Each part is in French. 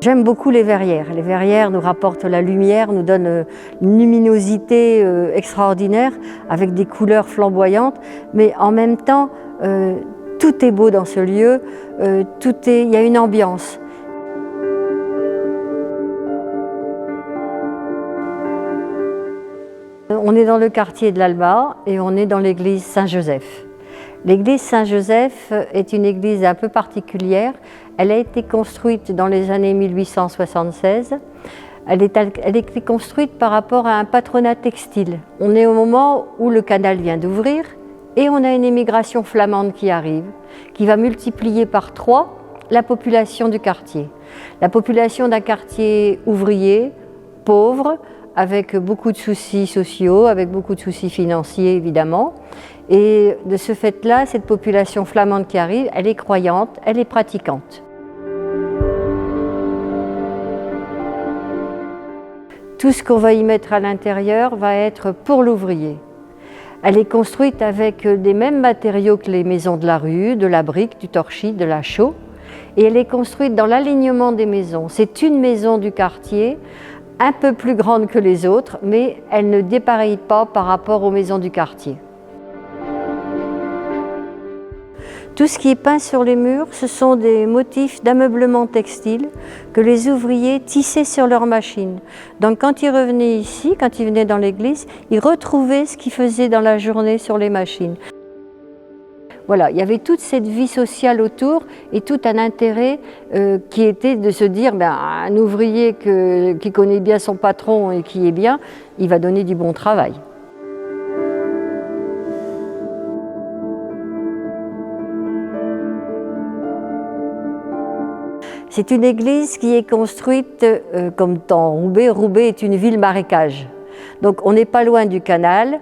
J'aime beaucoup les verrières. Les verrières nous rapportent la lumière, nous donnent une luminosité extraordinaire avec des couleurs flamboyantes, mais en même temps, tout est beau dans ce lieu, il y a une ambiance. On est dans le quartier de l'Alma et on est dans l'église Saint-Joseph. L'église Saint-Joseph est une église un peu particulière. Elle a été construite dans les années 1876. Elle a été construite par rapport à un patronat textile. On est au moment où le canal vient d'ouvrir et on a une émigration flamande qui arrive, qui va multiplier par 3 la population du quartier. La population d'un quartier ouvrier, pauvre, avec beaucoup de soucis sociaux, avec beaucoup de soucis financiers évidemment. Et de ce fait-là, cette population flamande qui arrive, elle est croyante, elle est pratiquante. Tout ce qu'on va y mettre à l'intérieur va être pour l'ouvrier. Elle est construite avec les mêmes matériaux que les maisons de la rue, de la brique, du torchis, de la chaux. Et elle est construite dans l'alignement des maisons. C'est une maison du quartier, un peu plus grande que les autres, mais elle ne dépareille pas par rapport aux maisons du quartier. Tout ce qui est peint sur les murs, ce sont des motifs d'ameublement textile que les ouvriers tissaient sur leurs machines. Donc quand ils revenaient ici, quand ils venaient dans l'église, ils retrouvaient ce qu'ils faisaient dans la journée sur les machines. Voilà, il y avait toute cette vie sociale autour et tout un intérêt qui était de se dire un ouvrier qui connaît bien son patron et qui est bien, il va donner du bon travail. C'est une église qui est construite comme dans Roubaix. Roubaix est une ville marécage. Donc on n'est pas loin du canal.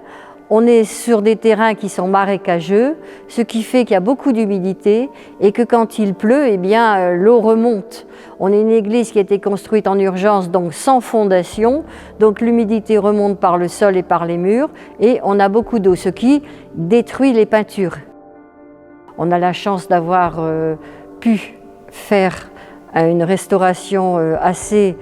On est sur des terrains qui sont marécageux, ce qui fait qu'il y a beaucoup d'humidité et que quand il pleut, eh bien, l'eau remonte. On est une église qui a été construite en urgence, donc sans fondation, donc l'humidité remonte par le sol et par les murs et on a beaucoup d'eau, ce qui détruit les peintures. On a la chance d'avoir pu faire une restauration assez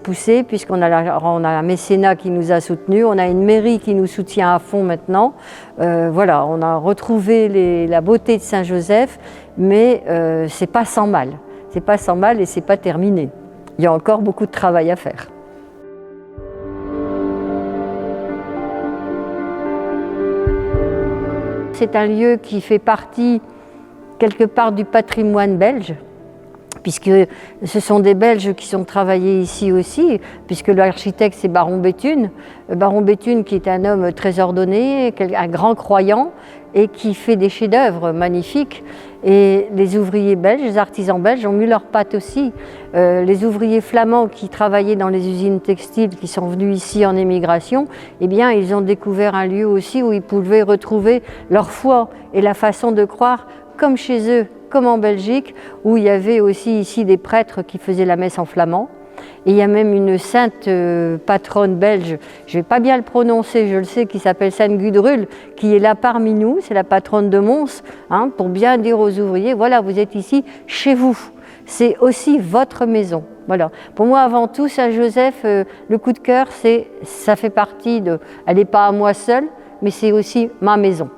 poussée, puisqu'on a un mécénat qui nous a soutenus, on a une mairie qui nous soutient à fond maintenant. Voilà, on a retrouvé la beauté de Saint-Joseph, mais c'est pas sans mal. C'est pas sans mal et c'est pas terminé. Il y a encore beaucoup de travail à faire. C'est un lieu qui fait partie quelque part du patrimoine belge, puisque ce sont des Belges qui sont travaillés ici aussi, puisque l'architecte c'est Baron Béthune. Baron Béthune qui est un homme très ordonné, un grand croyant et qui fait des chefs-d'œuvre magnifiques. Et les ouvriers belges, les artisans belges ont mis leurs pattes aussi. Les ouvriers flamands qui travaillaient dans les usines textiles, qui sont venus ici en émigration, eh bien ils ont découvert un lieu aussi où ils pouvaient retrouver leur foi et la façon de croire comme chez eux, comme en Belgique, où il y avait aussi ici des prêtres qui faisaient la messe en flamand. Et il y a même une sainte patronne belge, je ne vais pas bien le prononcer, je le sais, qui s'appelle Sainte Gudrule, qui est là parmi nous, c'est la patronne de Mons, pour bien dire aux ouvriers, voilà, vous êtes ici chez vous, c'est aussi votre maison. Voilà. Pour moi, avant tout, Saint-Joseph, le coup de cœur, ça fait partie de, elle n'est pas à moi seule, mais c'est aussi ma maison.